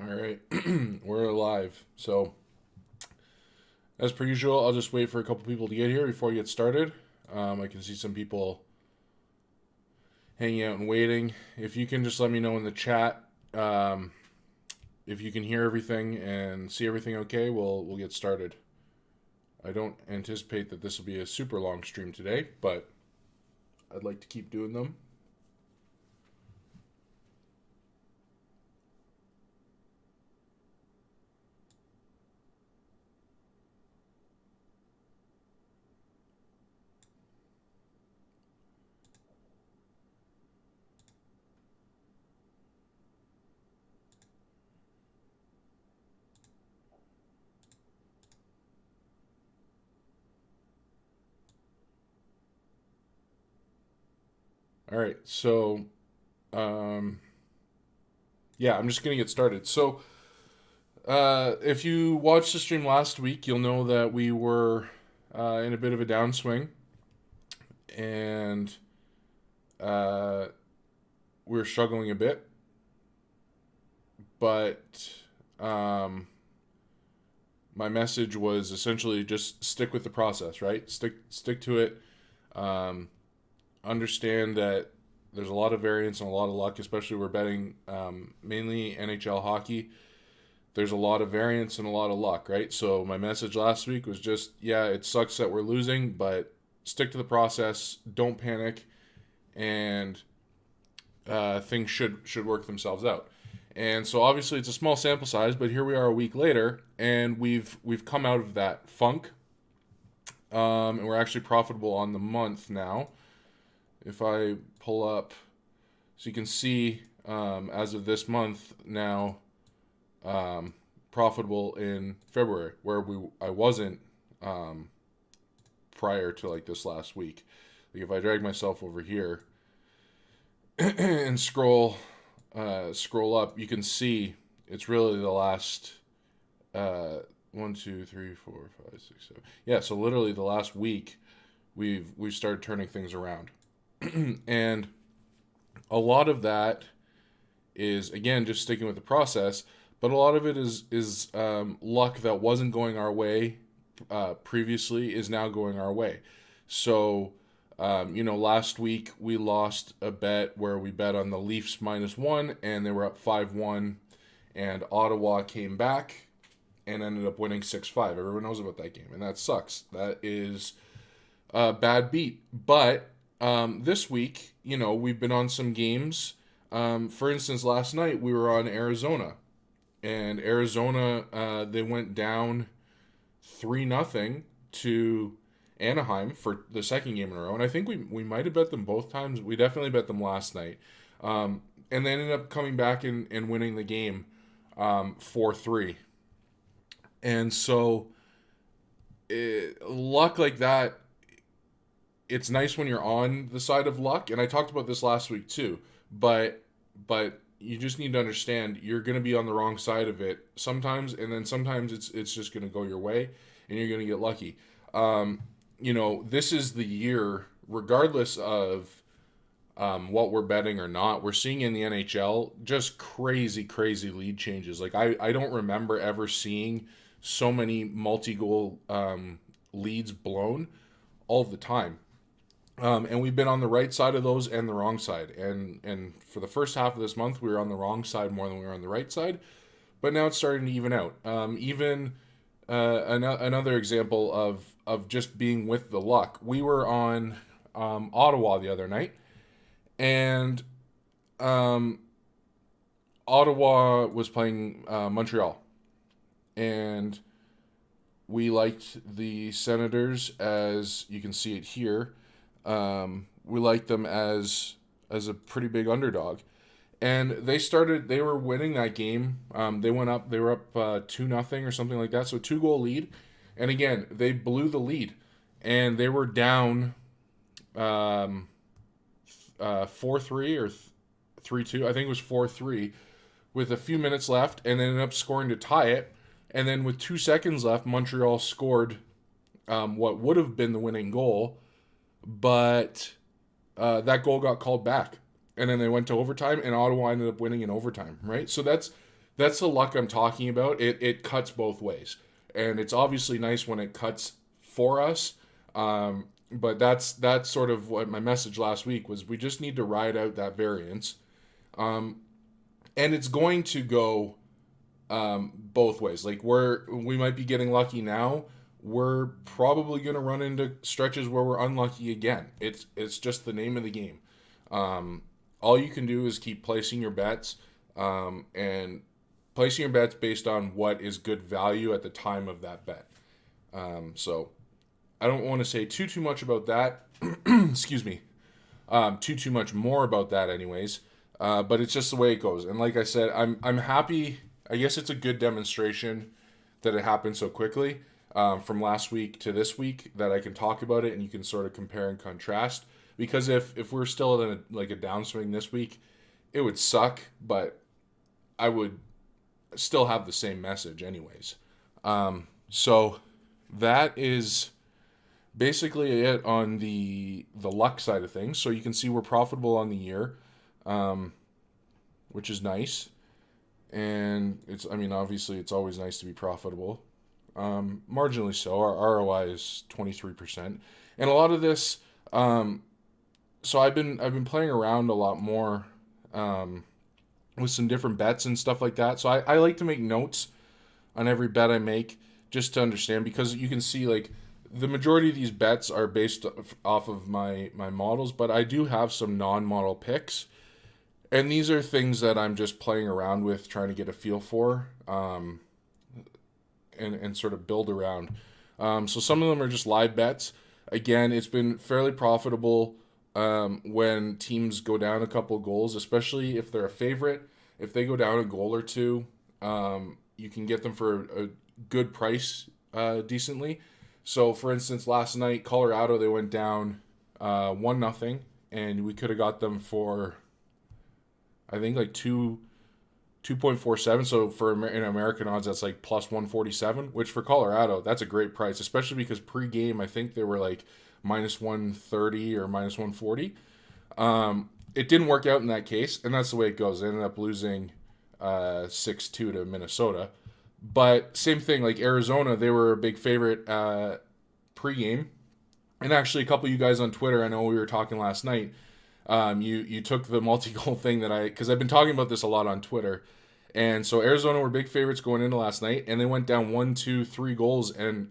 All right, we're live. So, as per usual, I'll just wait for a couple people to get here before we get started. I can see some people hanging out and waiting. If you can just let me know in the chat if you can hear everything and see everything okay, we'll get started. I don't anticipate that this will be a super long stream today, but I'd like to keep doing them. All right, so yeah, I'm just gonna get started. So, if you watched the stream last week, you'll know that we were in a bit of a downswing, and uh, we were struggling a bit. But um, my message was essentially just stick with the process, right? Stick to it. Um, Understand that there's a lot of variance and a lot of luck, especially we're betting mainly NHL hockey. There's a lot of variance and a lot of luck, right? So my message last week was just, yeah, it sucks that we're losing, but stick to the process. Don't panic, and things should work themselves out. And so obviously it's a small sample size, but here we are a week later, and we've come out of that funk, and we're actually profitable on the month now. If I pull up, so you can see as of this month now, profitable in February, where I wasn't prior to like this last week. Like if I drag myself over here and scroll up, you can see it's really the last 1, 2, 3, 4, 5, 6, 7. Yeah, so literally the last week we've started turning things around. And a lot of that is, again, just sticking with the process, but a lot of it is luck that wasn't going our way previously is now going our way. So last week we lost a bet where we bet on the Leafs -1 and they were up 5-1, and Ottawa came back and ended up winning 6-5. Everyone knows about that game, and that sucks. That is a bad beat. But this week, we've been on some games. For instance, last night we were on Arizona, and Arizona they went down 3-0 to Anaheim for the second game in a row, and I think we might have bet them both times. We definitely bet them last night, and they ended up coming back and winning the game 4-3. And so luck like that, it's nice when you're on the side of luck, and I talked about this last week too, but you just need to understand you're going to be on the wrong side of it sometimes, and then sometimes it's just going to go your way and you're going to get lucky. This is the year, regardless of what we're betting or not, we're seeing in the NHL just crazy lead changes. Like I don't remember ever seeing so many multi-goal leads blown all the time. And we've been on the right side of those and the wrong side. And for the first half of this month, we were on the wrong side more than we were on the right side. But now it's starting to even out. Another example of just being with the luck. We were on Ottawa the other night, and Ottawa was playing Montreal. And we liked the Senators, as you can see it here. We liked them as a pretty big underdog, and they were winning that game. They were up 2-0 or something like that, so 2-goal lead, and again they blew the lead, and they were down 4-3 or 3-2. I think it was 4-3 with a few minutes left, and they ended up scoring to tie it. And then with 2 seconds left, Montreal scored what would have been the winning goal, but that goal got called back. And then they went to overtime, and Ottawa ended up winning in overtime, right? So that's that's the luck I'm talking about. It cuts both ways, and it's obviously nice when it cuts for us. But that's sort of what my message last week was. We just need to ride out that variance, and it's going to go both ways. Like we might be getting lucky now. We're probably going to run into stretches where we're unlucky again. It's just the name of the game. All you can do is keep placing your bets, and placing your bets based on what is good value at the time of that bet. So I don't want to say too much about that. Excuse me. Too much more about that, anyways. But it's just the way it goes. And like I said, I'm happy. I guess it's a good demonstration that it happened so quickly, from last week to this week, that I can talk about it and you can sort of compare and contrast. Because if we're still in a downswing this week, it would suck, but I would still have the same message anyways. So that is basically it on the luck side of things. So you can see we're profitable on the year, which is nice. And obviously it's always nice to be profitable. Marginally so. Our ROI is 23%. And a lot of this, so I've been playing around a lot more, with some different bets and stuff like that. So I like to make notes on every bet I make just to understand, because you can see like the majority of these bets are based off of my models, but I do have some non-model picks. And these are things that I'm just playing around with, trying to get a feel for, and sort of build around. So some of them are just live bets. Again, it's been fairly profitable when teams go down a couple goals, especially if they're a favorite. If they go down a goal or two, you can get them for a good price, decently. So, for instance, last night, Colorado, they went down 1-0, and we could have got them for, I think, like 2.47. So in American odds, that's like plus 147, which for Colorado, that's a great price, especially because pre-game, I think they were like minus 130 or minus 140. It didn't work out in that case, and that's the way it goes. They ended up losing 6-2 to Minnesota. But same thing, like Arizona, they were a big favorite pre-game. And actually, a couple of you guys on Twitter, I know we were talking last night, you took the multi-goal thing because I've been talking about this a lot on Twitter. And so Arizona were big favorites going into last night, and they went down 1, 2, 3 goals, and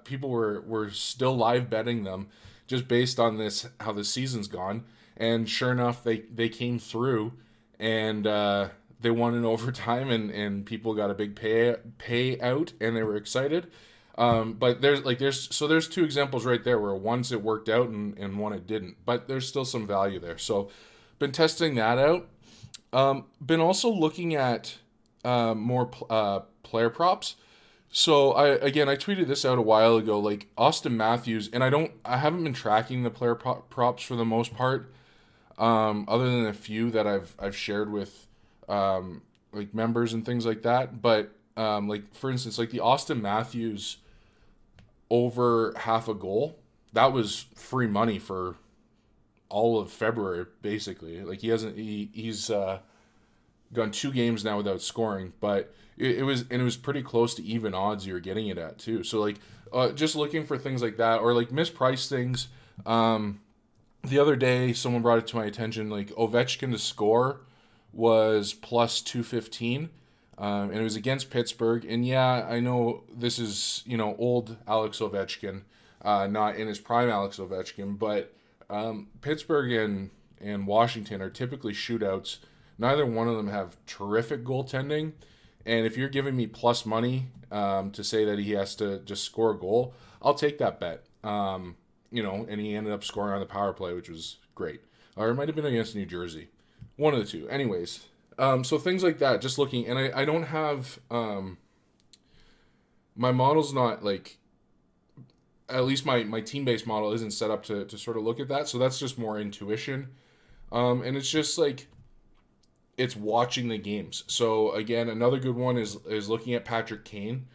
people were still live betting them just based on this, how the season's gone. And sure enough, they came through, and they won in overtime, and people got a big payout, and they were excited. But there's two examples right there where once it worked out and one it didn't, but there's still some value there. So been testing that out. Been also looking at more player props. So I tweeted this out a while ago, like Austin Matthews, and I haven't been tracking the player props for the most part, other than a few that I've shared with like members and things like that. But like for instance, like the Austin Matthews over half a goal, that was free money for all of February basically. Like he's gone 2 games now without scoring, but it was pretty close to even odds you're getting it at too. So like just looking for things like that, or like mispriced things. The other day someone brought it to my attention, like Ovechkin to score was plus 215, and it was against Pittsburgh. And yeah, I know this is old Alex Ovechkin, not in his prime Alex Ovechkin, but Pittsburgh and Washington are typically shootouts. Neither one of them have terrific goaltending, and if you're giving me plus money to say that he has to just score a goal, I'll take that bet. And he ended up scoring on the power play, which was great. Or it might have been against New Jersey. One of the two. Anyways, so things like that, just looking. And I don't have... my model's not like... At least my team-based model isn't set up to sort of look at that. So that's just more intuition. And it's just like... It's watching the games. So again, another good one is looking at Patrick Kane.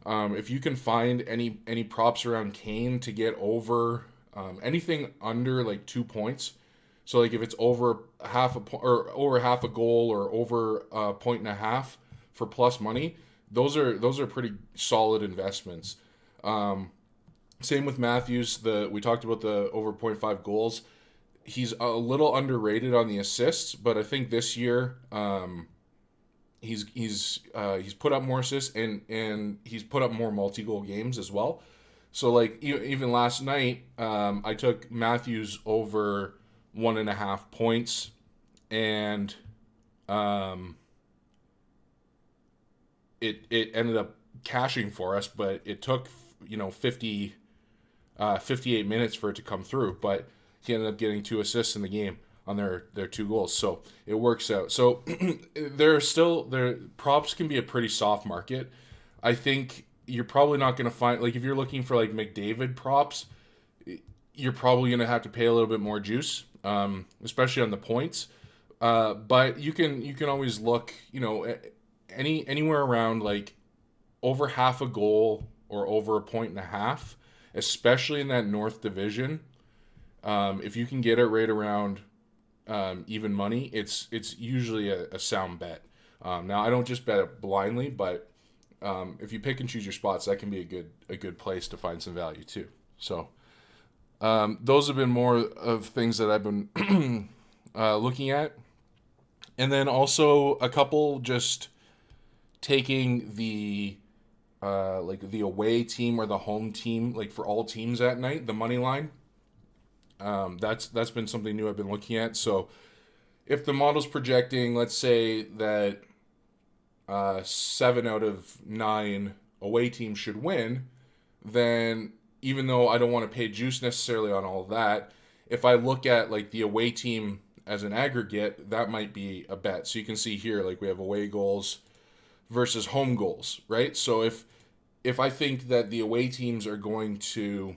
If you can find any props around Kane to get over anything under like 2 points, so like if it's over half a point or over half a goal or over a point and a half for plus money, those are pretty solid investments. Same with Matthews. We talked about the over 0.5 goals. He's a little underrated on the assists, but I think this year he's put up more assists and he's put up more multi-goal games as well. So like even last night, I took Matthews over 1.5 points, and it ended up cashing for us, but it took 58 minutes for it to come through. But he ended up getting 2 assists in the game on their 2 goals, so it works out. So their props can be a pretty soft market. I think you're probably not going to find, like, if you're looking for like McDavid props, you're probably going to have to pay a little bit more juice, especially on the points. But you can always look, anywhere around like over half a goal or over 1.5 points, especially in that North Division. If you can get it right around even money, it's usually a sound bet. Now I don't just bet it blindly, but if you pick and choose your spots, that can be a good place to find some value too. So those have been more of things that I've been looking at, and then also a couple just taking the like the away team or the home team, like for all teams at night, the money line. That's been something new I've been looking at. So if the model's projecting, let's say that 7 out of 9 away teams should win, then even though I don't want to pay juice necessarily on all of that, if I look at like the away team as an aggregate, that might be a bet. So you can see here, like we have away goals versus home goals, right? So if I think that the away teams are going to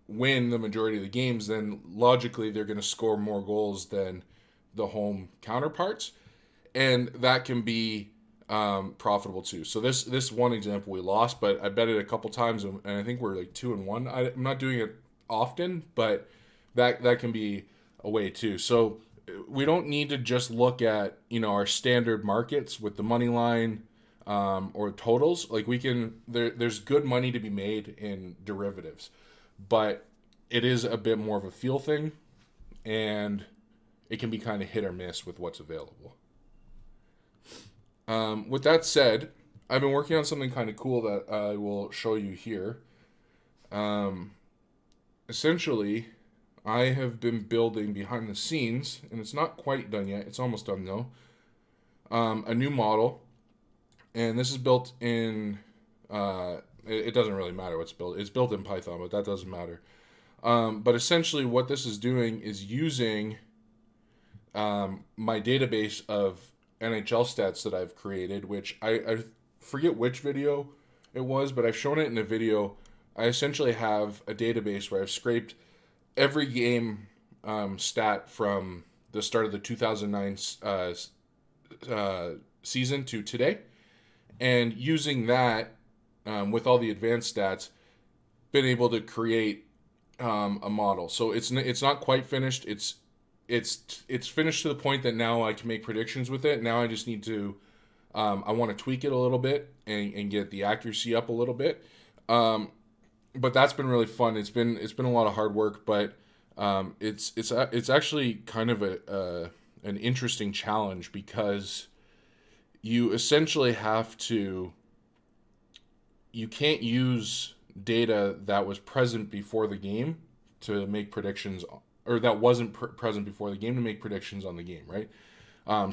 win the majority of the games, then logically they're going to score more goals than the home counterparts, and that can be profitable too. So this one example we lost, but I bet it a couple times, and I think we're like 2-1. I'm not doing it often, but that can be a way too. So we don't need to just look at our standard markets with the money line or totals. Like there's good money to be made in derivatives, but it is a bit more of a feel thing, and it can be kind of hit or miss with what's available. With that said, I've been working on something kind of cool that I will show you here. Essentially, I have been building behind the scenes, and it's not quite done yet. It's almost done though. A new model, and this is built in. It doesn't really matter what's built. It's built in Python, but that doesn't matter. But essentially, what this is doing is using my database of NHL stats that I've created, which I forget which video it was, but I've shown it in a video. I essentially have a database where I've scraped every game stat from the start of the 2009 season to today, and using that with all the advanced stats, been able to create a model. So it's not quite finished. It's finished to the point that now I can make predictions with it. Now I just need to I want to tweak it a little bit and get the accuracy up a little bit. But that's been really fun. It's been a lot of hard work, but it's actually kind of an interesting challenge, because you essentially you can't use data that was present before the game to make predictions, or that wasn't present before the game to make predictions on the game, right?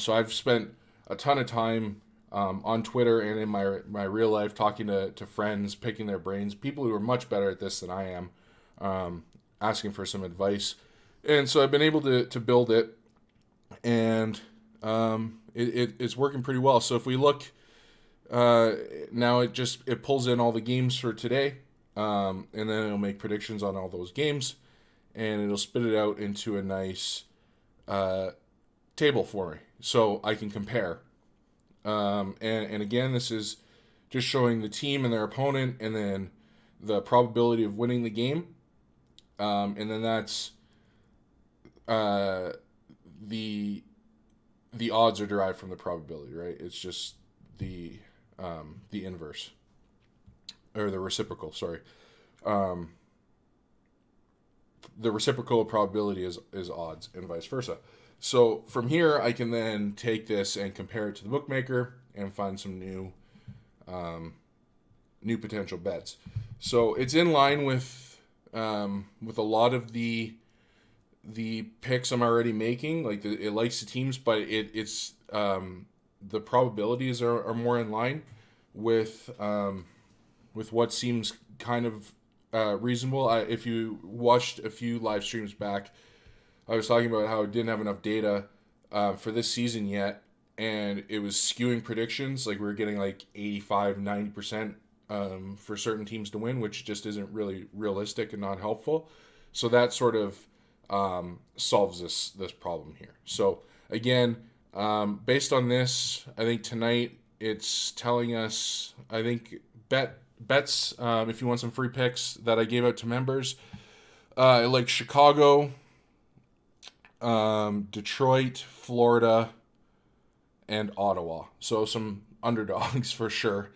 So I've spent a ton of time on Twitter and in my real life talking to friends, picking their brains, people who are much better at this than I am, asking for some advice. And so I've been able to build it, and it's working pretty well. So if we look now, it pulls in all the games for today, and then it'll make predictions on all those games, and it'll spit it out into a nice table for me so I can compare. And again, this is just showing the team and their opponent, and then the probability of winning the game. And then that's the odds are derived from the probability, right? It's just the inverse, or the reciprocal. Sorry, um, the reciprocal probability is odds, and vice versa. So from here, I can then take this and compare it to the bookmaker and find some new potential bets. So it's in line with a lot of the picks I'm already making. Like it likes the teams, but it's the probabilities are more in line with what seems kind of reasonable. If you watched a few live streams back, I was talking about how it didn't have enough data for this season yet, and it was skewing predictions. Like we were getting like 85, 90% for certain teams to win, which just isn't really realistic and not helpful. So that sort of solves this problem here. So again, based on this, I think tonight it's telling us, I think bets, if you want some free picks that I gave out to members, like Chicago, Detroit, Florida, and Ottawa. So some underdogs for sure.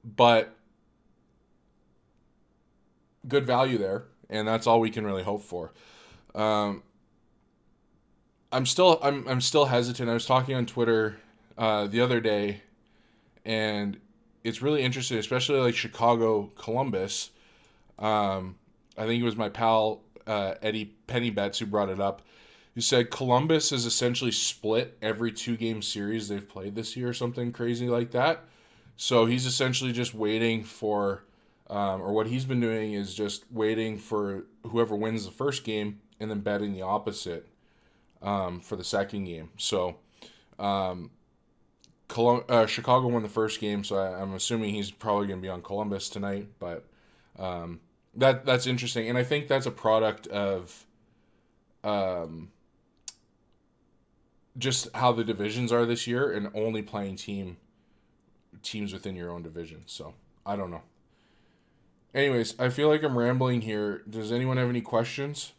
But good value there, and that's all we can really hope for. I'm still hesitant. I was talking on Twitter the other day, and it's really interesting, especially like Chicago, Columbus. I think it was my pal Eddie Pennybets who brought it up. Who said Columbus is essentially split every 2-game series they've played this year, or something crazy like that. So he's essentially just waiting for, or what he's been doing is just waiting for whoever wins the first game and then betting the opposite for the second game. So Chicago won the first game, so I'm assuming he's probably going to be on Columbus tonight. But that's interesting, and I think that's a product of just how the divisions are this year, and only playing teams within your own division. So I don't know. Anyways, I feel like I'm rambling here. Does anyone have any questions?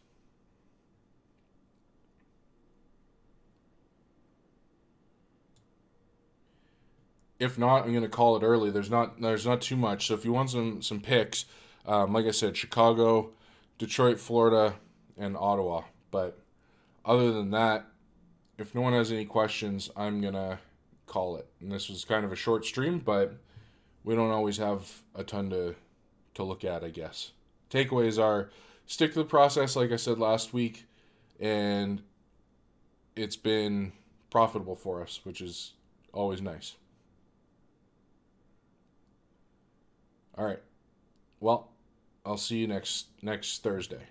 If not, I'm gonna call it early. There's not too much. So if you want some picks, like I said, Chicago, Detroit, Florida, and Ottawa. But other than that, if no one has any questions, I'm gonna call it. And this was kind of a short stream, but we don't always have a ton to look at, I guess. Takeaways are stick to the process, like I said last week, and it's been profitable for us, which is always nice. All right. Well, I'll see you next Thursday.